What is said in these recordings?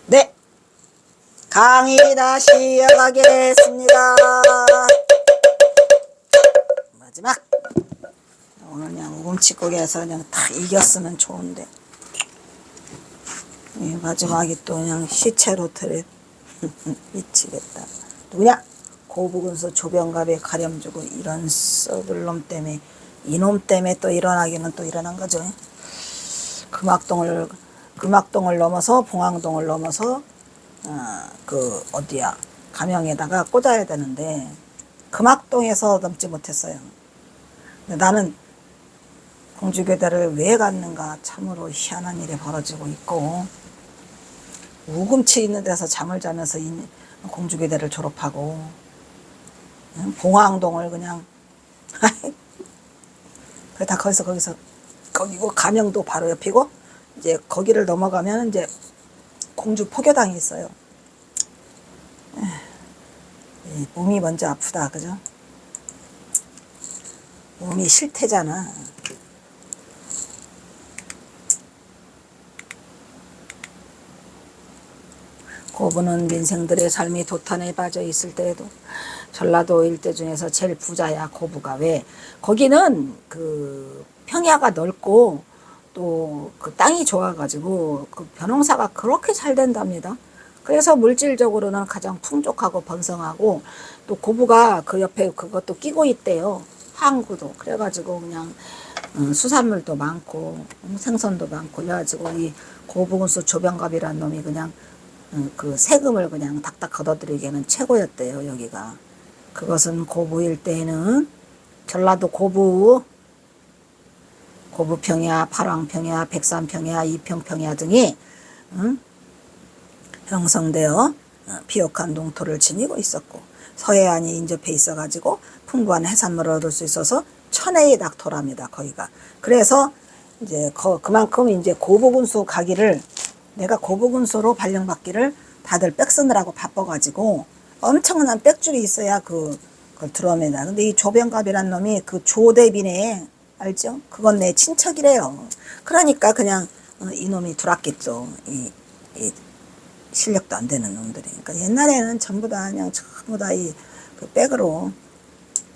네, 강의 다시 이어가겠습니다. 마지막. 오늘 그냥 우금치국에서 그냥 다 이겼으면 좋은데 이 마지막이 또 그냥 시체로 들에 미치겠다. 누구냐? 고부근수 조병갑에 가렴주고 이런 썩을 놈 때문에 이놈 때문에 또 일어나기는 또 일어난 거죠. 금악동을 넘어서 봉황동을 넘어서 어디야 가명에다가 꽂아야 되는데 금악동에서 넘지 못했어요. 근데 나는 공주교대를 왜 갔는가 참으로 희한한 일이 벌어지고 있고 우금치 있는 데서 잠을 자면서 공주교대를 졸업하고 봉황동을 그냥 다 거기서 거기고 가명도 바로 옆이고 이제 거기를 넘어가면 이제 공주 포교당이 있어요. 몸이 먼저 아프다, 그죠? 몸이 실태잖아. 고부는 민생들의 삶이 도탄에 빠져 있을 때에도 전라도 일대 중에서 제일 부자야. 고부가. 왜? 거기는 그 평야가 넓고 또 그 땅이 좋아가지고 그 벼농사가 그렇게 잘 된답니다. 그래서 물질적으로는 가장 풍족하고 번성하고 또 고부가 그 옆에 그것도 끼고 있대요. 항구도. 그래가지고 그냥 수산물도 많고 생선도 많고 그래가지고 이 고부군수 조병갑이라는 놈이 그냥 그 세금을 그냥 닥닥 걷어들이기에는 최고였대요. 여기가. 그것은 고부 일대에는 전라도 고부평야, 팔왕평야, 백산평야, 이평평야 등이 형성되어 비옥한 농토를 지니고 있었고 서해안이 인접해 있어가지고 풍부한 해산물을 얻을 수 있어서 천혜의 낙토랍니다. 거기가. 그래서 이제 그만큼 이제 고부군수 가기를 내가 고부군수로 발령받기를 다들 백 쓰느라고 바빠가지고 엄청난 백줄이 있어야 그걸 들어옵니다. 근데 이 조병갑이란 놈이 그 조대빈에 알죠? 그건 내 친척이래요. 그러니까 그냥 이놈이 들어왔겠죠. 이 실력도 안 되는 놈들이. 그러니까 옛날에는 전부 다 그 백으로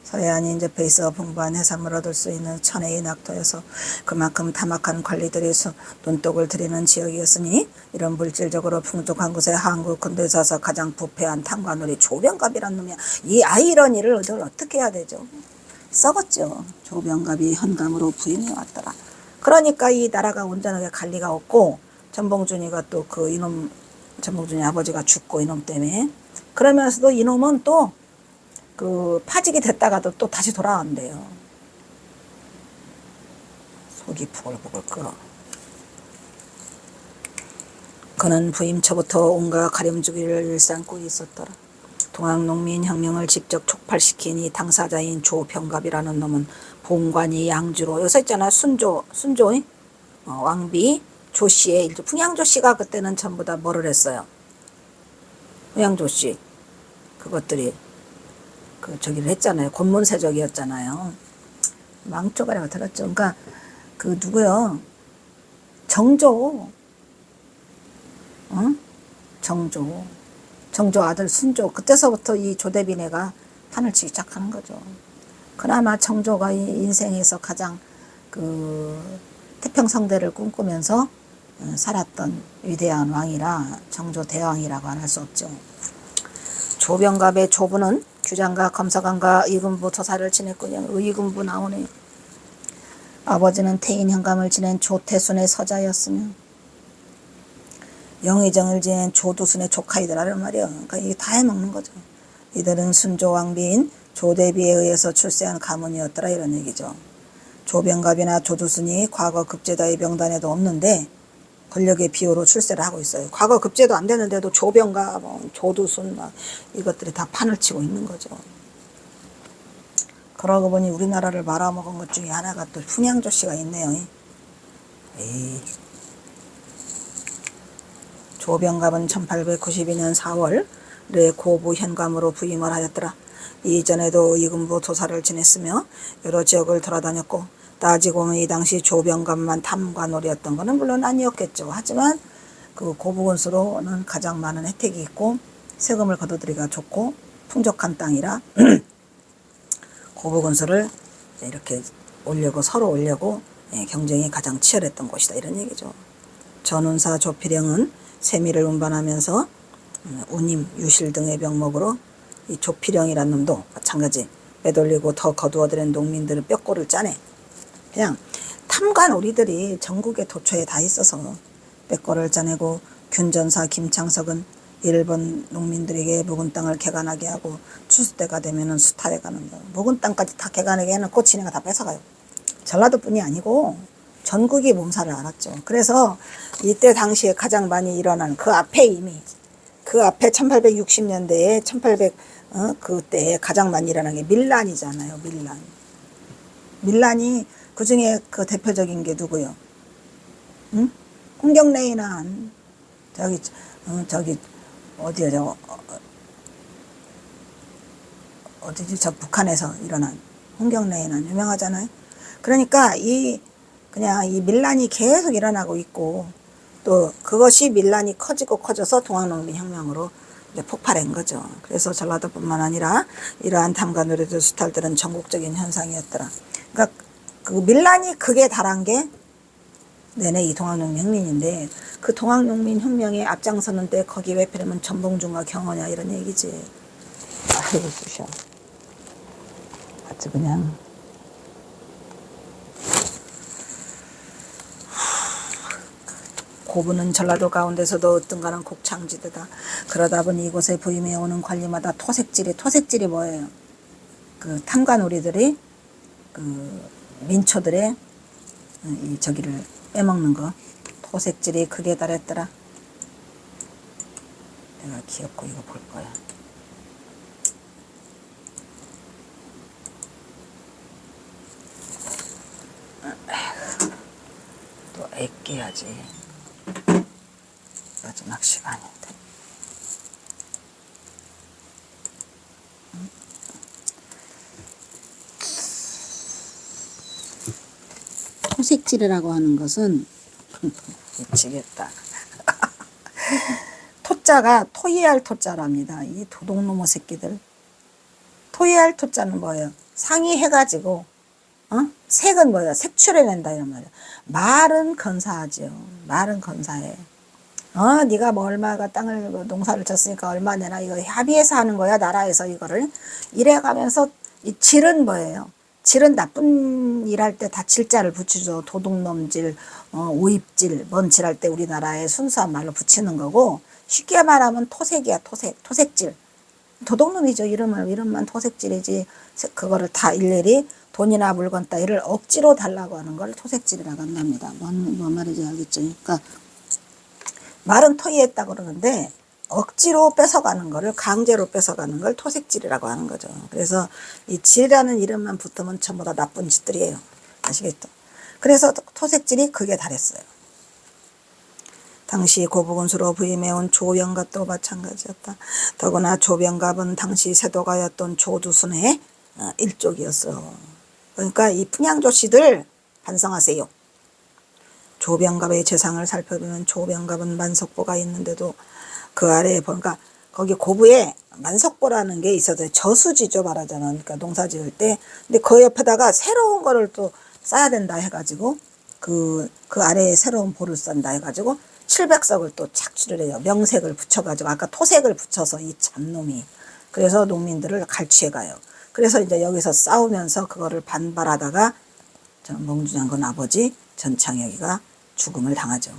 서해안이 이제 베이스가 풍부한 해산물을 얻을 수 있는 천혜의 낙토여서 그만큼 타막한 관리들이 눈독을 들이는 지역이었으니 이런 물질적으로 풍족한 곳에 한국 근대사에서 가장 부패한 탕관우리 조병갑이란 놈이야. 이 아이러니를 어떻게 해야 되죠? 썩었죠. 조병갑이 현감으로 부임해 왔더라. 그러니까 이 나라가 온전하게 관리가 없고 전봉준이가 또 그 이놈 전봉준이 아버지가 죽고 이놈 때문에 그러면서도 이놈은 또 그 파직이 됐다가도 또 다시 돌아온대요. 속이 부글부글 끓어. 그는 부임 초부터 온갖 가렴주기를 일삼고 있었더라. 동학농민혁명을 직접 촉발시킨 이 당사자인 조병갑이라는 놈은 본관이 양주로 여기서 있잖아. 순조 왕비 조씨의 일조. 풍양조씨가 그때는 전부 다 뭐를 했어요? 풍양조씨 그것들이 저기를 했잖아요. 곤문세족이었잖아요. 망조가라고 들었죠. 그러니까 그 누구요? 정조 아들 순조. 그때서부터 이 조대빈애가 판을 치기 시작하는 거죠. 그나마 정조가 인생에서 가장 그 태평성대를 꿈꾸면서 살았던 위대한 왕이라 정조 대왕이라고 안 할 수 없죠. 조병갑의 조부는 규장과 검사관과 의금부 토사를 지냈군요. 의금부 나오네. 아버지는 태인 현감을 지낸 조태순의 서자였으며 영의정을 지낸 조두순의 조카이더라는 말이야. 그러니까 이게 다 해먹는 거죠. 이들은 순조 왕비인 조대비에 의해서 출세한 가문이었더라 이런 얘기죠. 조병갑이나 조두순이 과거 급제다의 명단에도 없는데 권력의 비호로 출세를 하고 있어요. 과거 급제도 안 되는데도 조병갑, 조두순 이것들이 다 판을 치고 있는 거죠. 그러고 보니 우리나라를 말아먹은 것 중에 하나가 또 풍양조씨가 있네요. 조병갑은 1892년 4월에 고부 현감으로 부임을 하였더라. 이전에도 의금부 도사를 지냈으며 여러 지역을 돌아다녔고 따지고 보면 이 당시 조병갑만 탐관오리였던 것은 물론 아니었겠죠. 하지만 그 고부건수로는 가장 많은 혜택이 있고 세금을 거둬들이기가 좋고 풍족한 땅이라 고부건수를 이렇게 올려고 서로 올려고 경쟁이 가장 치열했던 곳이다 이런 얘기죠. 전운사 조필영은 세미를 운반하면서 운임, 유실 등의 명목으로 이 조필영이라는 놈도 마찬가지 빼돌리고 더 거두어들인 농민들의 뼈골을 짜내. 그냥 탐관 우리들이 전국의 도처에 다 있어서 뼈골을 짜내고 균전사 김창석은 일본 농민들에게 묵은 땅을 개간하게 하고 추수 때가 되면은 수탈해 가는 거. 묵은 땅까지 다 개간하게 해놓고 지네가 다 뺏어가요. 전라도뿐이 아니고 전국이 몸살을 앓았죠. 그래서 이때 당시에 가장 많이 일어난 그 앞에 이미 그 앞에 1860년대에 1800 그때 가장 많이 일어난 게 밀란이잖아요. 밀란이 그 중에 그 대표적인 게 누구요? 응? 홍경래의 난 저기 어디야 어디지 저 북한에서 일어난 홍경래의 난 유명하잖아요. 그러니까 그냥 이 밀란이 계속 일어나고 있고 또 그것이 밀란이 커지고 커져서 동학농민혁명으로 이제 폭발한 거죠. 그래서 전라도뿐만 아니라 이러한 탐관 노래들 수탈들은 전국적인 현상이었더라. 그러니까 그 밀란이 극에 달한 게 내내 이 동학농민혁명인데 그 동학농민혁명에 앞장서는 데 거기 왜 필요하면 전봉준과 경호냐 이런 얘기지. 아이고 쑤셔. 아주 그냥 고부는 전라도 가운데서도 어떤가는 곡창지대다. 그러다 보니 이곳에 부임해 오는 관리마다 토색질이 뭐예요? 그 탐관오리들이 그 민초들의 이 저기를 빼먹는 거. 토색질이 극에 달했더라. 내가 귀엽고 이거 볼 거야. 또 애껴야지. 마지막 시간인데. 토색질이라고 하는 것은 미치겠다. 토자가 토이할 토자랍니다. 이 도둑놈의 새끼들. 토이할 토자는 뭐예요? 상의해가지고 색은 뭐예요? 색출해낸다 이런 말이에요. 말은 건사하지요. 말은 건사해. 네가 뭐 얼마가 땅을 농사를 졌으니까 얼마 내나 이거 합의해서 하는 거야 나라에서 이거를 이래가면서 이 질은 뭐예요? 질은 나쁜 일 할 때 다 질자를 붙이죠. 도둑놈질, 오입질, 뭔 질 할 때 우리나라에 순수한 말로 붙이는 거고 쉽게 말하면 토색이야 토색질. 도둑놈이죠. 이름만 토색질이지 그거를 다 일일이 돈이나 물건 따위를 억지로 달라고 하는 걸 토색질이라고 한답니다. 뭔 말인지 알겠죠? 그러니까 말은 토의했다고 그러는데 억지로 뺏어가는 거를 강제로 뺏어가는 걸 토색질이라고 하는 거죠. 그래서 이 질이라는 이름만 붙으면 전부 다 나쁜 짓들이에요. 아시겠죠? 그래서 토색질이 극에 달했어요. 당시 고부군수로 부임해온 조병갑도 마찬가지였다. 더구나 조병갑은 당시 세도가였던 조두순의 일족이었어요. 그러니까 이 풍양조씨들 반성하세요. 조병갑의 재상을 살펴보면 조병갑은 만석보가 있는데도 그 아래에 보니까 거기 고부에 만석보라는 게 있어서 저수지죠 말하자면. 그러니까 농사 지을 때. 근데 그 옆에다가 새로운 거를 또 쌓아야 된다 해가지고 그 아래에 새로운 보를 싼다 해가지고 700석을 또 착취를 해요. 명색을 붙여가지고 아까 토색을 붙여서 이 잡놈이. 그래서 농민들을 갈취해 가요. 그래서 이제 여기서 싸우면서 그거를 반발하다가 몽주장군 아버지 전창혁이가 죽음을 당하죠.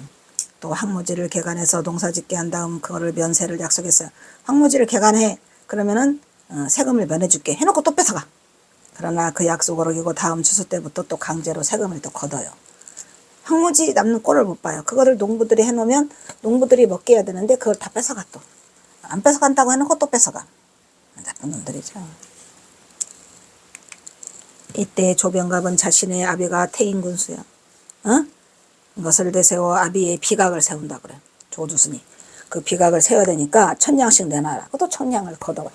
또 황무지를 개간해서 농사짓게 한 다음 그거를 면세를 약속했어요. 황무지를 개간해. 그러면은 세금을 면해줄게. 해놓고 또 뺏어가. 그러나 그 약속을 어기고 다음 추수 때부터 또 강제로 세금을 또 걷어요. 황무지 남는 꼴을 못 봐요. 그거를 농부들이 해놓으면 농부들이 먹게 해야 되는데 그걸 다 뺏어가 또. 안 뺏어간다고 해놓고 또 뺏어가. 나쁜 놈들이죠. 이때 조병갑은 자신의 아비가 태인군수야. 이것을 대세워 아비의 비각을 세운다 그래. 조두순이. 그 비각을 세워야 되니까 1000냥씩 내놔라. 그것도 1000냥을 걷어가.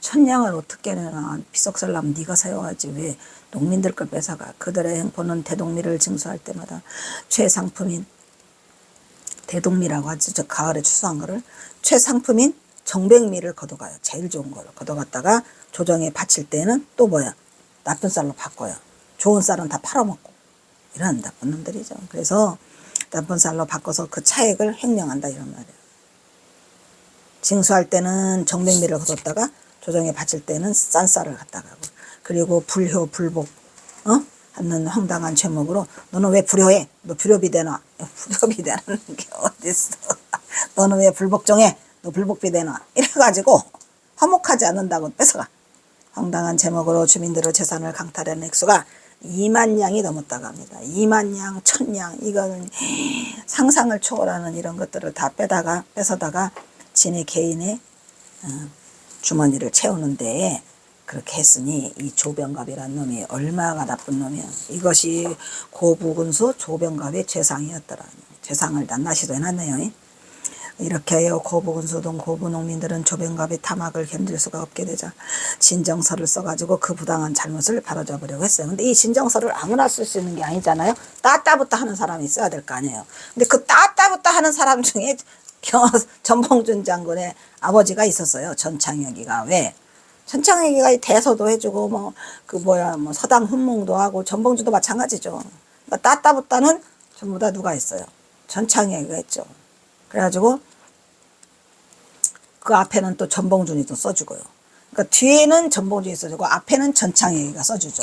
1000냥을 어떻게 내놔. 비석설라면 네가 세워야지. 왜 농민들 걸 뺏어가. 그들의 행포는 대동미를 징수할 때마다 최상품인 대동미라고 하지. 저 가을에 추수한 거를 최상품인 정백미를 걷어가요. 제일 좋은 거를 걷어갔다가 조정에 바칠 때는 또 뭐야? 나쁜 쌀로 바꿔요. 좋은 쌀은 다 팔아먹고. 이런 나쁜 놈들이죠. 그래서 나쁜 쌀로 바꿔서 그 차액을 횡령한다 이런 말이에요. 징수할 때는 정백미를 걷었다가 조정에 바칠 때는 싼 쌀을 갖다가 하고. 그리고 불효 불복 하는 황당한 제목으로 너는 왜 불효해? 너 불효비 대놔. 불효비 대는 게 어딨어. 너는 왜 불복종해? 너 불복비 대놔. 이래가지고 화목하지 않는다고 뺏어가. 황당한 제목으로 주민들의 재산을 강탈한 액수가 2만 양이 넘었다고 합니다. 2만 양, 1000양, 이거는 상상을 초월하는 이런 것들을 다 뺏어다가 지네 개인의 주머니를 채우는데 그렇게 했으니 이 조병갑이란 놈이 얼마나 나쁜 놈이야. 이것이 고부군수 조병갑의 죄상이었더라. 죄상을 낱낱이도 해놨네요. 이렇게 해요. 고부군수동 고부농민들은 조병갑의 탐악을 견딜 수가 없게 되자 진정서를 써가지고 그 부당한 잘못을 바로잡으려고 했어요. 근데 이 진정서를 아무나 쓸 수 있는 게 아니잖아요. 따따붙다 하는 사람이 있어야 될 거 아니에요. 근데 그 따따붙다 하는 사람 중에 전봉준 장군의 아버지가 있었어요. 전창혁이가. 왜? 전창혁이가 대서도 해주고 뭐 서당 훈몽도 하고 전봉준도 마찬가지죠. 그러니까 따따붙다는 전부 다 누가 했어요? 전창혁이가 했죠. 그래가지고 그 앞에는 또 전봉준이 또 써주고요. 그러니까 뒤에는 전봉준이 써주고 앞에는 전창혁이가 써주죠.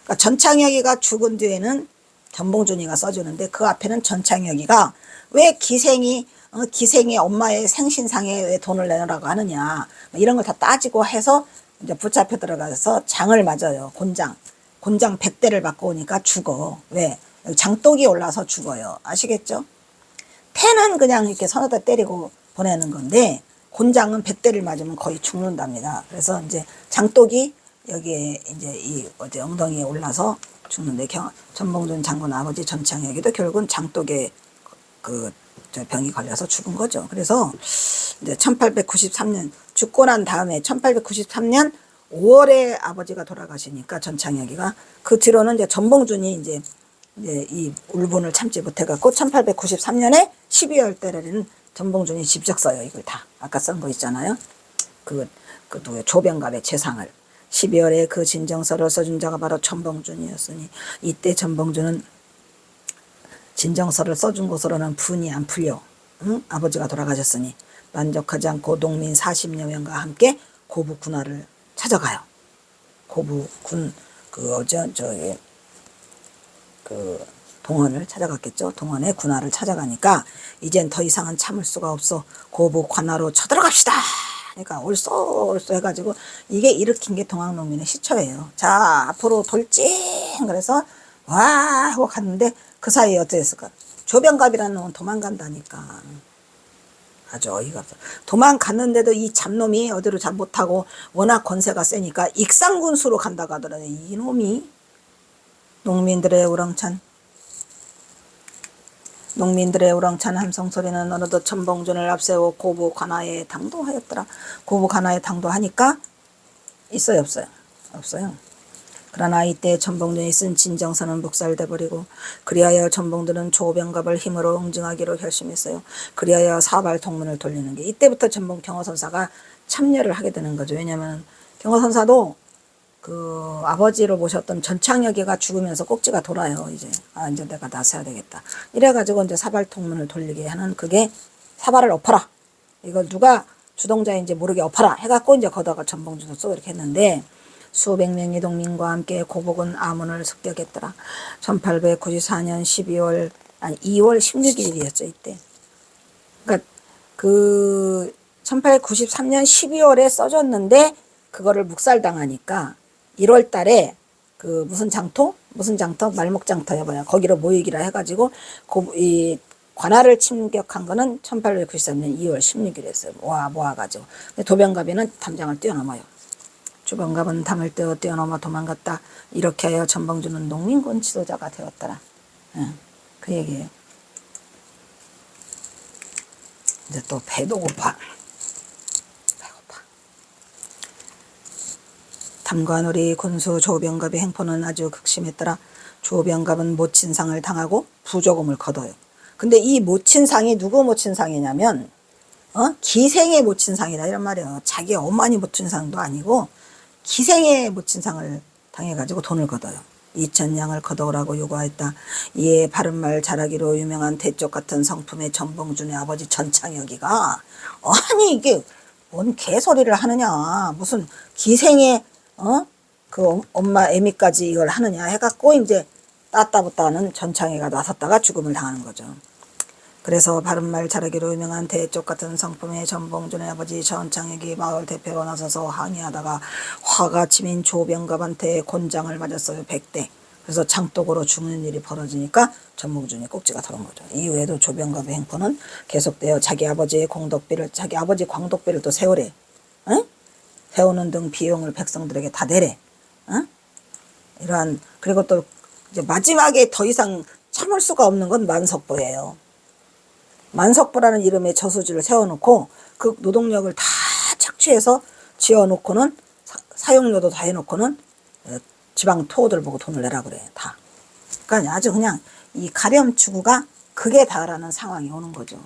그러니까 전창혁이가 죽은 뒤에는 전봉준이가 써주는데 그 앞에는 전창혁이가 왜 기생이 엄마의 생신상에 왜 돈을 내놓으라고 하느냐 이런 걸 다 따지고 해서 이제 붙잡혀 들어가서 장을 맞아요. 곤장 100대를 받고 오니까 죽어. 왜? 장독이 올라서 죽어요. 아시겠죠? 패는 그냥 이렇게 서너다 때리고 보내는 건데 곤장은 100대를 맞으면 거의 죽는답니다. 그래서 이제 장독이 여기에 이제 이 엉덩이에 올라서 죽는데 전봉준 장군 아버지 전창혁이도 결국은 장독에 병이 걸려서 죽은 거죠. 그래서 이제 1893년 죽고 난 다음에 1893년 5월에 아버지가 돌아가시니까 전창혁이가 그 뒤로는 이제 전봉준이 이제 이 울분을 참지 못해갖고 1893년에 12월 달에는 전봉준이 직접 써요. 이걸 다 아까 쓴 거 있잖아요. 그 조병갑의 재상을 12월에 그 진정서를 써준 자가 바로 전봉준이었으니 이때 전봉준은 진정서를 써준 것으로는 분이 안 풀려. 응? 아버지가 돌아가셨으니 만족하지 않고 농민 40여 명과 함께 고부 군화를 찾아가요. 고부군 동원을 찾아갔겠죠. 동원에 군화를 찾아가니까 이젠 더 이상은 참을 수가 없어. 고부 관하로 쳐들어갑시다. 그러니까 올쏘 해가지고 이게 일으킨 게 동학농민의 시초예요. 자 앞으로 돌진 그래서 와 하고 갔는데 그 사이에 어떻게 했을까? 조병갑이라는 놈은 도망간다니까. 아주 어이가 없어. 도망갔는데도 이 잡놈이 어디로 잘 못하고 워낙 권세가 세니까 익산군수로 간다고 하더라고요. 이놈이 농민들의 우렁찬 함성소리는 어느덧 전봉준을 앞세워 고부 관하에 당도하였더라. 고부 관하에 당도하니까 있어요 없어요? 없어요. 그러나 이때 전봉준이 쓴 진정서는 묵살돼버리고 그리하여 전봉준은 조병갑을 힘으로 응징하기로 결심했어요. 그리하여 사발통문을 돌리는 게 이때부터 경호선사가 참여를 하게 되는 거죠. 왜냐하면 경호선사도 그 아버지로 모셨던 전창혁이가 죽으면서 꼭지가 돌아요. 이제 이제 내가 나서야 되겠다. 이래가지고 이제 사발통문을 돌리게 하는 그게 사발을 엎어라. 이걸 누가 주동자인지 모르게 엎어라 해갖고 이제 거다가 전봉준을 쏘고 이렇게 했는데 수백 명의 동민과 함께 고복은 아문을 습격했더라. 1894년 2월 16일이었죠 이때. 그러니까 그 1893년 12월에 써줬는데 그거를 묵살당하니까 1월 달에 그 무슨 장터 말목장터야 뭐야 거기로 모이기라 해가지고 이 관할을 침격한 거는 1893년 2월 16일이었어요. 모아가지고. 도병갑이는 담장을 뛰어넘어요. 조병갑은 담을 뛰어넘어 도망갔다. 이렇게 하여 전봉준은 농민군 지도자가 되었더라. 그 얘기예요. 이제 또 배도 고파. 담관우리 군수 조병갑의 행포는 아주 극심했더라. 조병갑은 모친상을 당하고 부조금을 거둬요. 근데 이 모친상이 누구 모친상이냐면 기생의 모친상이다 이런 말이에요. 자기 어머니 모친상도 아니고 기생의 모친상을 당해가지고 돈을 걷어요. 2,000냥을 걷어오라고 요구하였다. 이에 바른말 잘하기로 유명한 대쪽 같은 성품의 전봉준의 아버지 전창혁이가 아니 이게 뭔 개소리를 하느냐. 무슨 기생의 그 엄마 애미까지 이걸 하느냐 해갖고 이제 따따붙다는 전창회가 나섰다가 죽음을 당하는 거죠. 그래서 바른말 잘하기로 유명한 대쪽 같은 성품의 전봉준의 아버지 전창혁이 마을 대표로 나서서 항의하다가 화가 치민 조병갑한테 곤장을 맞았어요. 100대. 그래서 장독으로 죽는 일이 벌어지니까 전봉준이 꼭지가 들어온 거죠. 이후에도 조병갑의 행포는 계속되어 자기 아버지의 공덕비를 자기 아버지 광덕비를 또 세우래. 응? 세우는 등 비용을 백성들에게 다 내래. 응? 이러한 그리고 또 이제 마지막에 더 이상 참을 수가 없는 건 만석보예요. 만석보라는 이름의 저수지를 세워놓고 그 노동력을 다 착취해서 지어놓고는 사용료도 다 해놓고는 지방 토호들 보고 돈을 내라 그래 다. 그러니까 아주 그냥 이 가렴추구가 극에 달하는 상황이 오는 거죠.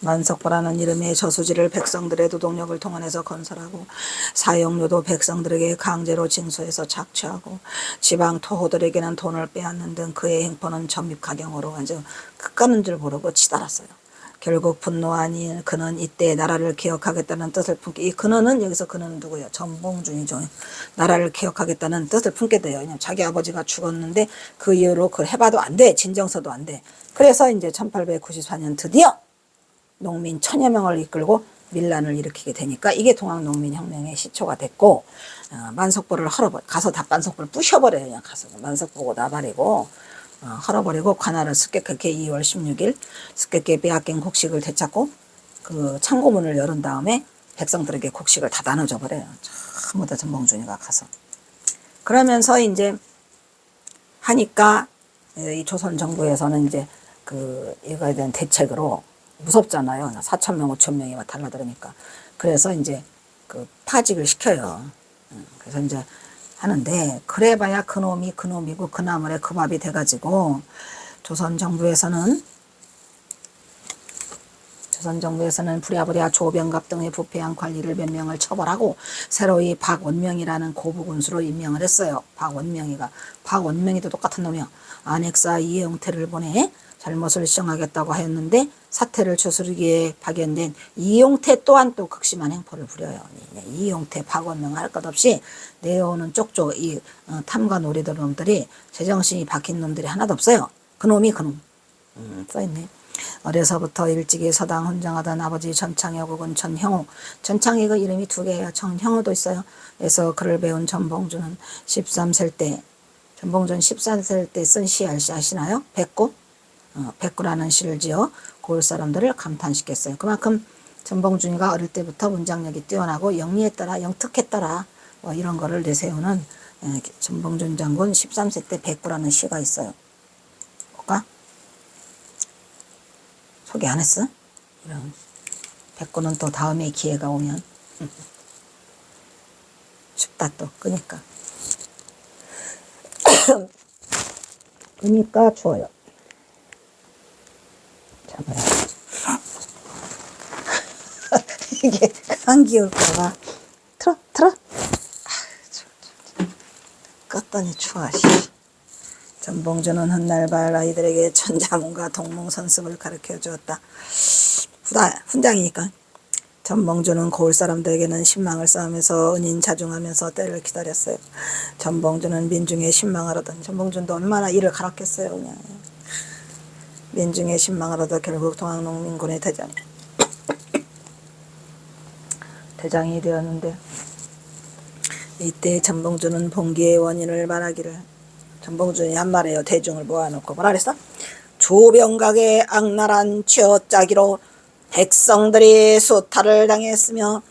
만석보라는 이름의 저수지를 백성들의 노동력을 동원해서 건설하고 사용료도 백성들에게 강제로 징수해서 착취하고 지방 토호들에게는 돈을 빼앗는 등 그의 행포는 점입가경으로 아주 끝가는 줄 모르고 치달았어요. 결국 분노하니 그는 이때 나라를 개혁하겠다는 뜻을 품게 이 그는 여기서 그는 누구예요? 전봉준이죠. 나라를 개혁하겠다는 뜻을 품게 돼요. 왜냐면 자기 아버지가 죽었는데 그 이후로 그걸 해봐도 안 돼. 진정서도 안 돼. 그래서 이제 1894년 드디어 농민 1,000여 명을 이끌고 밀란을 일으키게 되니까 이게 동학농민혁명의 시초가 됐고 만석보를 가서 다 만석보를 부셔버려요. 그냥 가서 만석보고 나발이고 헐어버리고 관할을 습격하게 2월 16일 습격에 빼앗긴 곡식을 되찾고 그 창고문을 열은 다음에 백성들에게 곡식을 다 나눠줘 버려요. 전부 다 전봉준이가 가서 그러면서 이제 하니까 이 조선 정부에서는 이제 그 이거에 대한 대책으로 무섭잖아요. 4,000명, 5,000명이 막 달라들으니까. 그래서 이제 그 파직을 시켜요. 그래서 이제 하는데 그래봐야 그놈이 그놈이고 그 나물에 그 밥이 돼가지고 조선 정부에서는 부랴부랴 조병갑 등의 부패한 관리를 몇 명을 처벌하고 새로이 박원명이라는 고부군수로 임명을 했어요. 박원명이도 똑같은 놈이요. 안핵사 이영태를 보내 잘못을 시정하겠다고 하였는데 사태를 추스르기에 파견된 이용태 또한 또 극심한 행포를 부려요. 이용태, 박원명 할 것 없이 내어오는 쪽쪽 이 탐관 놀이들 놈들이 제정신이 박힌 놈들이 하나도 없어요. 그놈이 그놈. 써있네. 어려서부터 일찍이 서당 훈장하던 아버지 전창혁 혹은 전형호. 전창혁의 이름이 2개예요. 전형호도 있어요. 그래서 글을 배운 전봉준은 13세 때 전봉준 14세 때 쓴 시 아시나요? 백구? 백구라는 시를 지어 고을 사람들을 감탄시켰어요. 그만큼 전봉준이가 어릴 때부터 문장력이 뛰어나고 영리했더라, 영특했더라 이런 거를 내세우는 전봉준 장군 13세 때 백구라는 시가 있어요. 볼까? 소개 안 했어? 이런 백구는 또 다음에 기회가 오면 춥다 또 끄니까 끄니까 추워요. 잠깐만. 이게 감기 올까봐 틀어 껐더니 추워. 전봉준은 훗날 아이들에게 천자문과 동몽선습을 가르쳐 주었다. 훈장이니까. 전봉준은 고을 사람들에게는 신망을 쌓으면서 은인 자중하면서 때를 기다렸어요. 전봉준은 민중의 신망을 얻은 전봉준도 얼마나 일을 가락했어요. 그냥 민중의 신망을 얻어 결국 동학농민군의 대장이 되었는데 이때 전봉준은 봉기의 원인을 말하기를 전봉준이 한 말이에요. 대중을 모아놓고 뭐라 그랬어? 조병각의 악랄한 쥐어짜기로 백성들이 수탈을 당했으며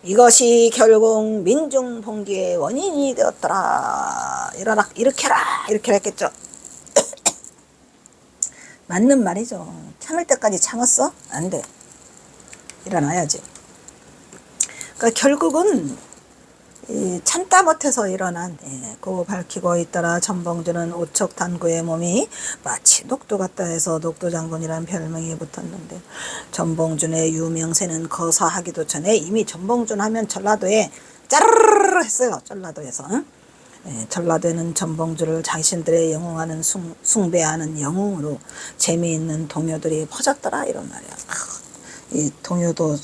이것이 결국 민중 봉기의 원인이 되었더라. 이렇게 했겠죠. 맞는 말이죠. 참을 때까지 참았어? 안 돼. 일어나야지. 그러니까 결국은 이 참다 못해서 일어난 고 밝히고 있더라. 전봉준은 오척 단구의 몸이 마치 녹두 같다 해서 녹두 장군이라는 별명이 붙었는데, 전봉준의 유명세는 거사하기도 전에 이미 전봉준 하면 전라도에 짜르르 했어요. 전라도에서. 전라도에는 전봉준을 자신들의 영웅하는 숭배하는 영웅으로 재미있는 동요들이 퍼졌더라 이런 말이야. 이 동요도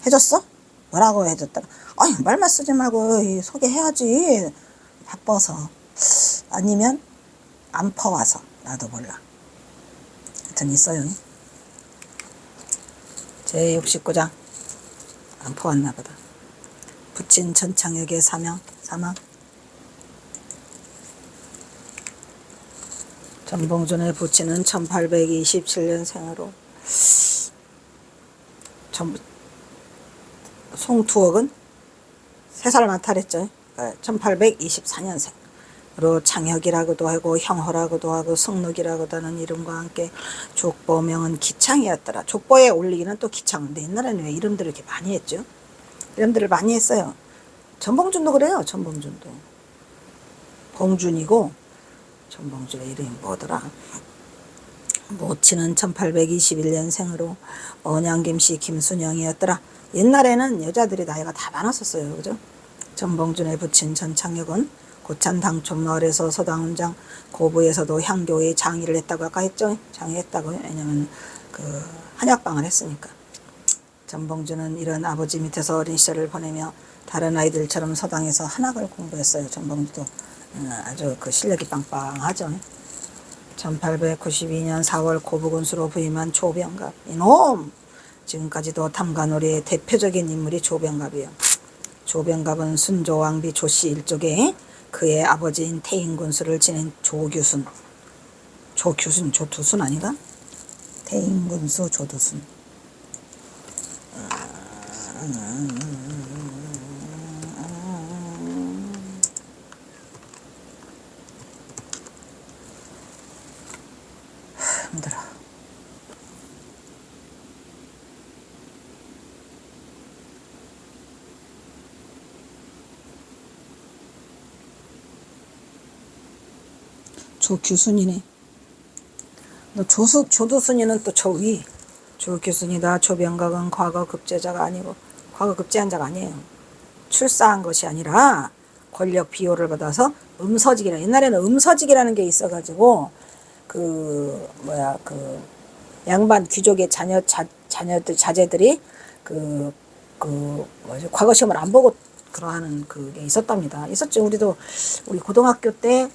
해줬어? 뭐라고 해줬더라? 아니 말만 쓰지 말고 소개해야지. 바빠서. 아니면 안 퍼와서. 나도 몰라. 하여튼 있어요. 제69장 안 퍼왔나 보다. 부친 전창역의 사망. 전봉준의 부친은 1827년생으로 송투억은 3살 많다랬죠. 1824년생으로 창혁이라고도 하고 형호라고도 하고 성록이라고도 하는 이름과 함께 족보명은 기창이었더라. 족보에 올리기는 또 기창인데 옛날에는 왜 이름들을 이렇게 많이 했죠? 이름들을 많이 했어요. 전봉준도 그래요. 전봉준도 봉준이고 전봉준의 이름이 뭐더라? 모친은 1821년생으로 언양김씨 김순영이었더라. 옛날에는 여자들이 나이가 다 많았었어요. 그죠? 전봉준의 부친 전창혁은 고찬 당촌마을에서 서당원장, 고부에서도 향교의 장의를 했다고 아까 했죠? 장의했다고. 왜냐면 그 한약방을 했으니까. 전봉준은 이런 아버지 밑에서 어린 시절을 보내며 다른 아이들처럼 서당에서 한학을 공부했어요. 전봉준도 아주 그 실력이 빵빵하죠. 1892년 4월 고부군수로 부임한 조병갑. 이놈! 지금까지도 탐관오리의 대표적인 인물이 조병갑이에요. 조병갑은 순조왕비 조씨 일족에 그의 아버지인 태인군수를 지낸 조두순 아닌가? 태인군수 조두순. 힘들어. 조규순이네. 너 조두순이는 또 저위. 조규순이다. 조병각은 과거 급제자가 아니고, 과거 급제한 자가 아니에요. 출사한 것이 아니라 권력 비호를 받아서 음서직이라. 옛날에는 음서직이라는 게 있어가지고 그 양반 귀족의 자제들이 과거 시험을 안 보고 그러하는 그게 있었답니다. 있었죠. 우리 고등학교 때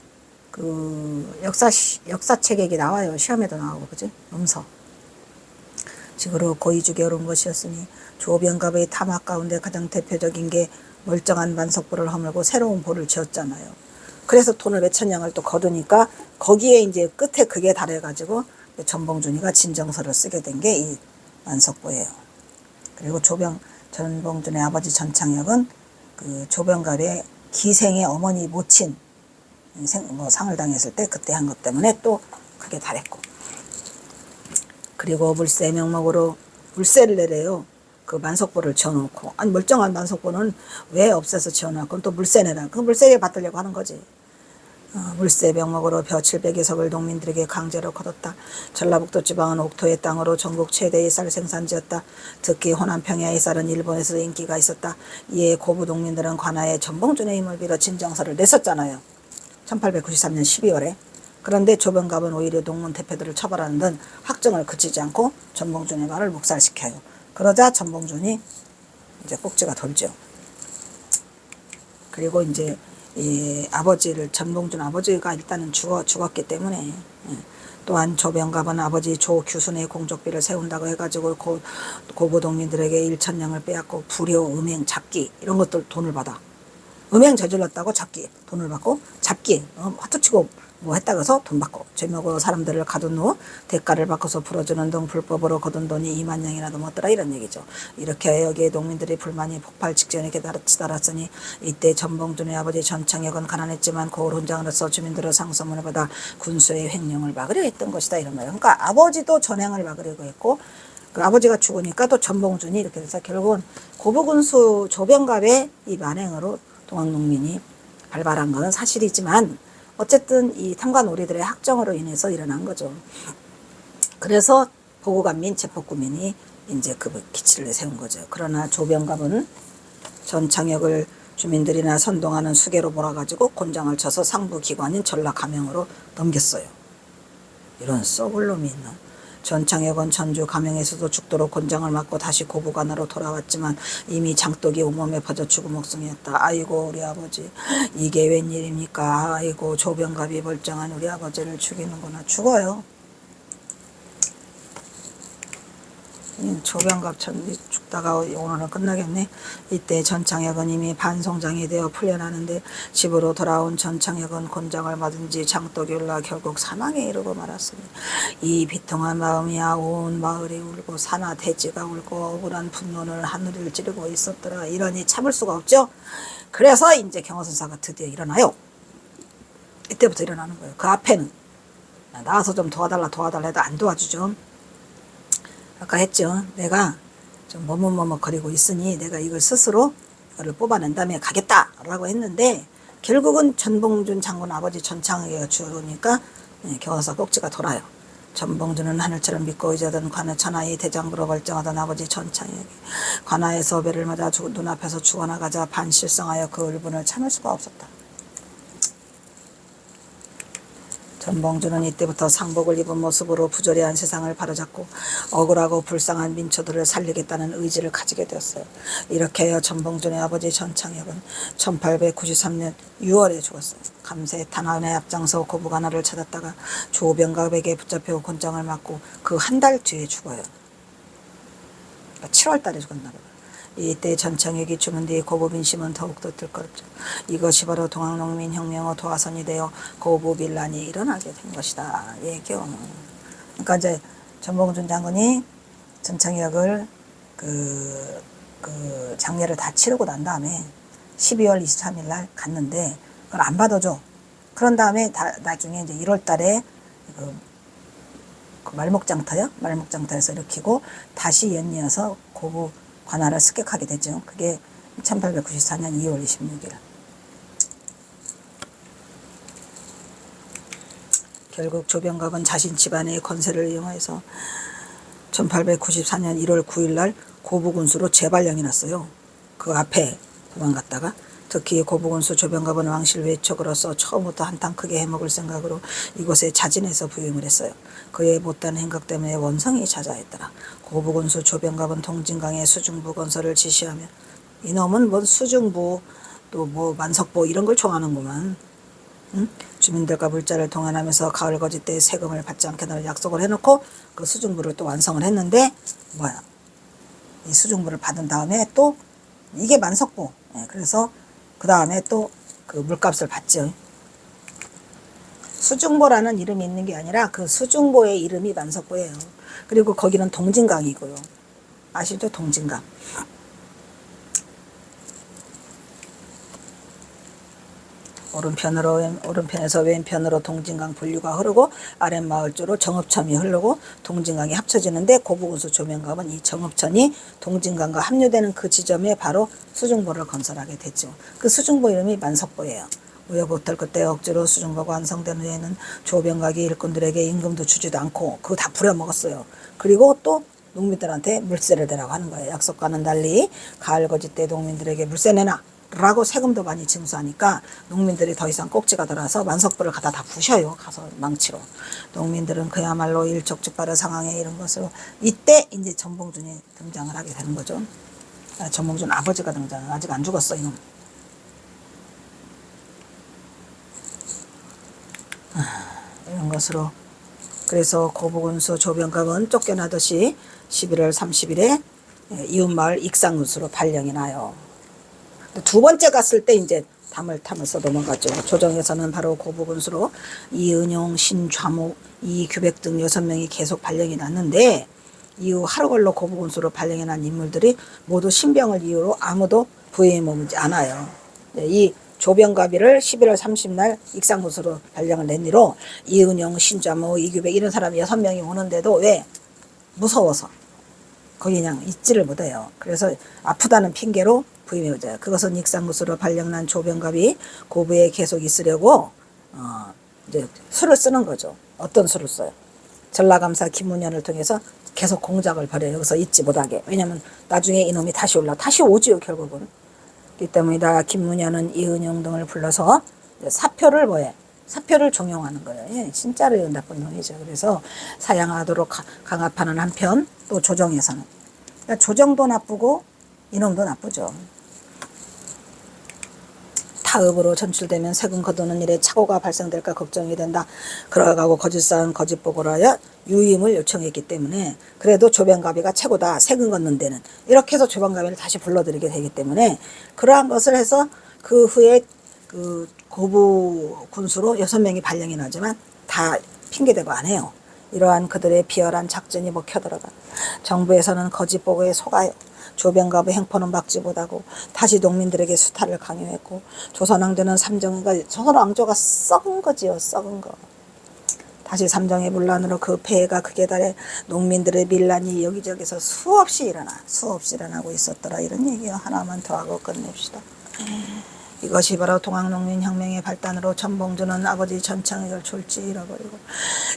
그 역사책에 나와요. 시험에도 나오고, 그지? 음서. 직으로 고위직에 오른 것이었으니 조병갑의 탐악 가운데 가장 대표적인 게 멀쩡한 만석보를 허물고 새로운 보를 지었잖아요. 그래서 돈을 몇천 냥을 또 거두니까 거기에 이제 끝에 그게 달해가지고 전봉준이가 진정서를 쓰게 된 게 이 만석보예요. 그리고 전봉준의 아버지 전창혁은 그 조병갑의 기생의 어머니 모친 상을 당했을 때 그때 한 것 때문에 또 그게 달했고. 그리고 물세 명목으로 물세를 내래요. 그 만석보를 지어놓고. 아니 멀쩡한 만석보는 왜 없애서 지어놨고 또 물세 내라. 그 물세에 받으려고 하는 거지. 물세 명목으로 벼 700여 석을 농민들에게 강제로 거뒀다. 전라북도 지방은 옥토의 땅으로 전국 최대의 쌀 생산지였다. 특히 호남 평야의 쌀은 일본에서 인기가 있었다. 이에 고부 농민들은 관아에 전봉준의 힘을 빌어 진정서를 냈었잖아요. 1893년 12월에. 그런데 조병갑은 오히려 농민 대표들을 처벌하는 등 학정을 그치지 않고 전봉준의 말을 묵살시켜요. 그러자 전봉준이 이제 꼭지가 돌죠. 그리고 이제 이 전봉준 아버지가 일단은 죽었기 때문에, 또한 조병갑은 아버지 조규순의 공적비를 세운다고 해가지고 고부동민들에게 1,000냥을 빼앗고 불효, 음행, 잡기 이런 것들 돈을 받아. 음행 저질렀다고 잡기 돈을 받고, 잡기 화투치고 뭐 했다고 해서 돈 받고, 죄먹어 사람들을 가둔 후 대가를 바꿔서 풀어주는 등 불법으로 거둔 돈이 2만 냥이나 넘었더라 이런 얘기죠. 이렇게 여기에 농민들의 불만이 폭발 직전에 치달았으니 이때 전봉준의 아버지 전창혁은 가난했지만 고을 훈장으로서 주민들의 상소문을 받아 군수의 횡령을 막으려 했던 것이다 이런 말이에요. 그러니까 아버지도 전횡을 막으려고 했고 그 아버지가 죽으니까 또 전봉준이 이렇게 돼서 결국은 고부군수 조병갑의 이 만행으로 동학농민이 발발한 것은 사실이지만 어쨌든 이 탐관오리들의 학정으로 인해서 일어난 거죠. 그래서 보고간민, 제폭구민이 이제 그 기치를 세운 거죠. 그러나 조병갑은 전창역을 주민들이나 선동하는 수계로 몰아가지고 곤장을 쳐서 상부기관인 전라가명으로 넘겼어요. 이런 썩을 놈이 있나. 전창역은 전주 가명에서도 죽도록 곤장을 맞고 다시 고부관으로 돌아왔지만 이미 장독이 온몸에 퍼져 죽은 목숨이었다. 아이고 우리 아버지, 이게 웬일입니까? 아이고 조병갑이 멀쩡한 우리 아버지를 죽이는구나. 죽어요. 조병갑 죽다가 오늘은 끝나겠네. 이때 전창혁은 이미 반송장이 되어 풀려나는데 집으로 돌아온 전창혁은 곤장을 맞은 지 장독이 올라 결국 사망에 이르고 말았습니다. 이 비통한 마음이야 온 마을이 울고 사나 대지가 울고 억울한 분노를 하늘을 찌르고 있었더라. 이러니 참을 수가 없죠. 그래서 이제 경호선사가 드디어 일어나요. 이때부터 일어나는 거예요. 그 앞에는 나와서 좀 도와달라 해도 안 도와주죠. 아까 했죠. 내가 좀 머뭇머뭇거리고 있으니 내가 이걸 스스로 이거를 뽑아낸 다음에 가겠다라고 했는데 결국은 전봉준 장군 아버지 전창혁이가 죽으니까 경호사 꼭지가 돌아요. 전봉준은 하늘처럼 믿고 의지하던 관의 천하의 대장부로 멀쩡하던 아버지 전창혁이 관아의 서배를 맞아 눈앞에서 죽어나가자 반실성하여 그 울분을 참을 수가 없었다. 전봉준은 이때부터 상복을 입은 모습으로 부조리한 세상을 바로잡고 억울하고 불쌍한 민초들을 살리겠다는 의지를 가지게 되었어요. 이렇게 하여 전봉준의 아버지 전창혁은 1893년 6월에 죽었어요. 감세 탄환에 앞장서 고부관아를 찾았다가 조병갑에게 붙잡혀 곤장을 맞고 그 한 달 뒤에 죽어요. 7월 달에 죽었나 봐요. 이때 전창혁이 죽은 뒤 고부민심은 더욱더 들끓었죠. 이것이 바로 동학농민혁명의 도화선이 되어 고부빌란이 일어나게 된 것이다. 예경. 그러니까 이제 전봉준 장군이 전창혁을 그 장례를 다 치르고 난 다음에 12월 23일 날 갔는데 그걸 안 받아줘. 그런 다음에 나중에 이제 1월 달에 그 말목장터요? 말목장터에서 일으키고 다시 연이어서 고부 관아를 습격하게 되죠. 그게 1894년 2월 26일. 결국 조병갑은 자신 집안의 권세를 이용해서 1894년 1월 9일 날 고부군수로 재발령이 났어요. 그 앞에 도망갔다가 특히 고부군수 조병갑은 왕실 외척으로서 처음부터 한탕 크게 해먹을 생각으로 이곳에 자진해서 부임을 했어요. 그의 못다한 행각 때문에 원성이 자자했더라. 고부군수 조병갑은 동진강의 수중부 건설을 지시하며 이놈은 뭐 수중부 또 뭐 만석보 이런 걸 좋아하는구만. 응? 주민들과 물자를 동원하면서 가을 거지 때 세금을 받지 않겠다는 약속을 해놓고 그 수중부를 또 완성을 했는데 이 수중부를 받은 다음에 또 이게 만석보. 그래서 그 다음에 또 그 물값을 받죠. 수중보라는 이름이 있는 게 아니라 그 수중보의 이름이 만석보예요. 그리고 거기는 동진강이고요. 아시죠? 동진강. 오른편에서 왼편으로 동진강 분류가 흐르고 아랫마을 쪽으로 정읍천이 흐르고 동진강이 합쳐지는데 고부군수 조병갑은 이 정읍천이 동진강과 합류되는 그 지점에 바로 수중보를 건설하게 됐죠. 그 수중보 이름이 만석보예요. 우여곡절 끝에 억지로 수중보가 완성된 후에는 조병갑이 일꾼들에게 임금도 주지도 않고 그거 다 부려먹었어요. 그리고 또 농민들한테 물세를 내라고 하는 거예요. 약속과는 달리 가을 거지 때 농민들에게 물세 내놔 라고 세금도 많이 징수하니까 농민들이 더 이상 꼭지가 들어서 만석보를 갖다 다 부셔요. 가서 망치로. 농민들은 그야말로 일촉즉발의 상황에 이른 것으로 이때 이제 전봉준이 등장을 하게 되는 거죠. 전봉준 아버지가 등장을 아직 안 죽었어 이놈. 이런 것으로 그래서 고부군수 조병갑은 쫓겨나듯이 11월 30일에 이웃마을 익산군수로 발령이 나요. 두 번째 갔을 때 이제 담을 타면서 넘어갔죠. 조정에서는 바로 고부군수로 이은용, 신좌목, 이규백 등 6명이 계속 발령이 났는데 이후 하루 걸러 고부군수로 발령이 난 인물들이 모두 신병을 이유로 아무도 부임에 머물지 않아요. 이 조병갑이를 11월 30날 익산군수로 발령을 낸 뒤로 이은용, 신좌목, 이규백 이런 사람 6명이 오는데도 왜? 무서워서. 거기 그냥 있지를 못해요. 그래서 아프다는 핑계로 부임해 오자. 그것은 익산구스로 발령난 조병갑이 고부에 계속 있으려고 이제 수를 쓰는 거죠. 어떤 수를 써요? 전라감사 김문현을 통해서 계속 공작을 벌여요. 여기서 잊지 못하게. 왜냐면 나중에 이놈이 다시 오지요, 결국은. 그렇기 때문이다. 김문현은 이은영 등을 불러서 사표를 뭐해? 사표를 종용하는 거예요. 예, 진짜로 나쁜 놈이죠. 그래서 사양하도록 강압하는 한편 또 조정에서는. 그러니까 조정도 나쁘고 이놈도 나쁘죠. 타읍으로 전출되면 세금 거두는 일에 착오가 발생될까 걱정이 된다. 그러가고 거짓 쌓은 거짓 보고를 하여 유임을 요청했기 때문에 그래도 조병갑이가 최고다. 세금 걷는 데는. 이렇게 해서 조병갑이를 다시 불러들이게 되기 때문에 그러한 것을 해서 그 후에 그 고부 군수로 6명이 발령이 나지만 다 핑계대고 안 해요. 이러한 그들의 비열한 작전이 먹혀들어가 정부에서는 거짓 보고에 속아요. 조병갑의 행포는 막지 못하고 다시 농민들에게 수탈을 강요했고 조선왕조는 삼정이가 조선왕조가 썩은 거지요. 썩은 거. 다시 삼정의 문란으로 그 폐해가 극에 달해 농민들의 밀란이 여기저기서 수없이 일어나고 있었더라. 이런 얘기 하나만 더 하고 끝냅시다. 이것이 바로 동학농민혁명의 발단으로 전봉주는 아버지 전창익을 졸지 잃어버리고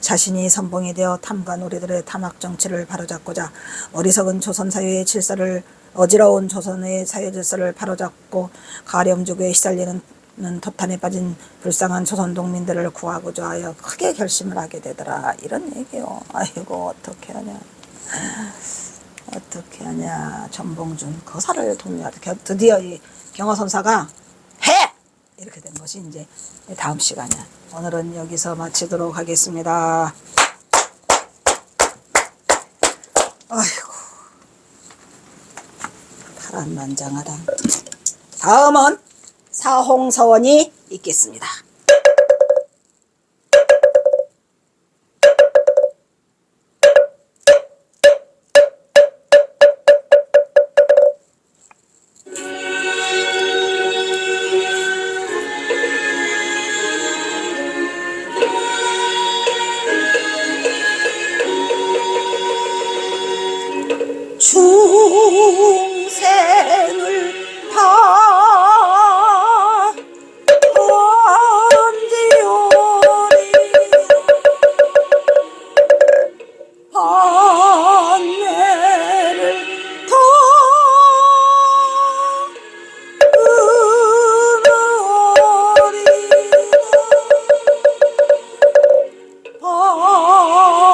자신이 선봉이 되어 탐관 우리들의 탐학 정치를 바로잡고자 어리석은 조선 사회의 질서를 어지러운 조선의 사회 질서를 바로잡고 가렴주교에 시달리는 도탄에 빠진 불쌍한 조선 동민들을 구하고자 하여 크게 결심을 하게 되더라. 이런 얘기요. 아이고 어떻게 하냐. 어떻게 하냐. 전봉준 거사를 독려하다. 드디어 이 경허선사가 해! 이렇게 된 것이 이제 다음 시간이야. 오늘은 여기서 마치도록 하겠습니다. 아이고 파란만장하다. 다음은 사홍서원이 있겠습니다. 중생을 다 건지오리 판매를 더 은어리다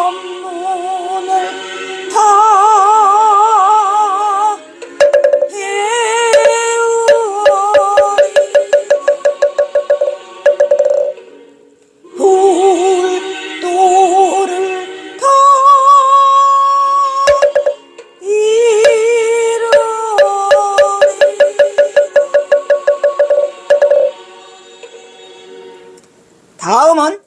법문을 다 다음은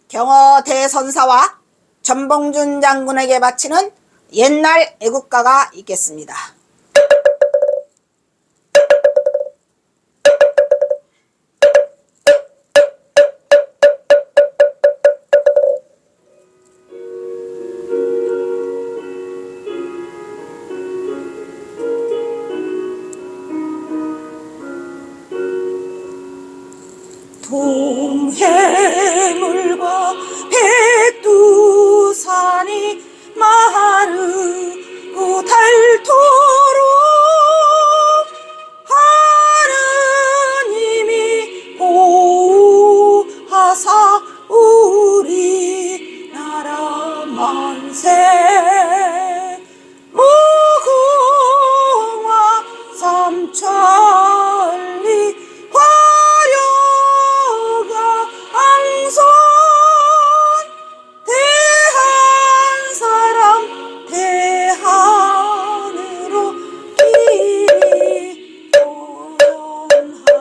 경허 대선사와 전봉준 장군에게 바치는 옛날 애국가가 있겠습니다. 동해물과 백두산이 마르고 닳도록 하느님이 보호하사 우리나라 만세 무궁화 삼천리 앙선 대한 사람 대한으로 길이 오연하세.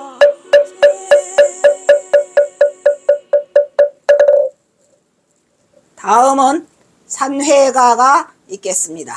다음은 산회가가 있겠습니다.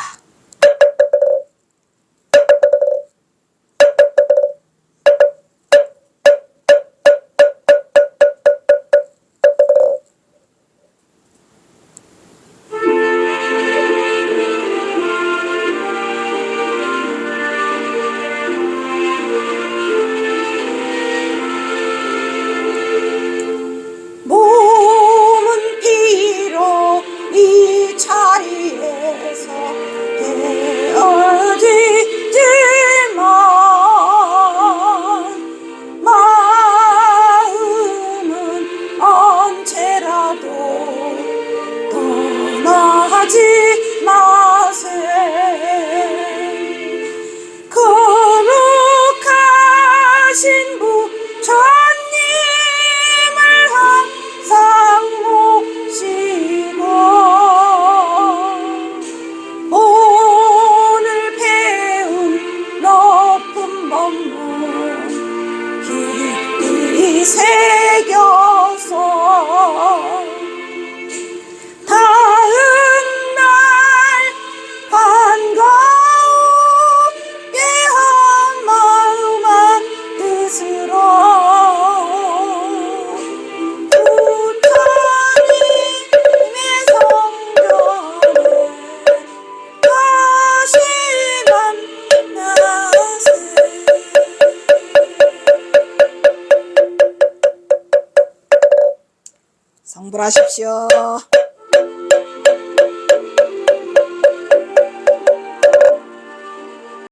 성불하십시오.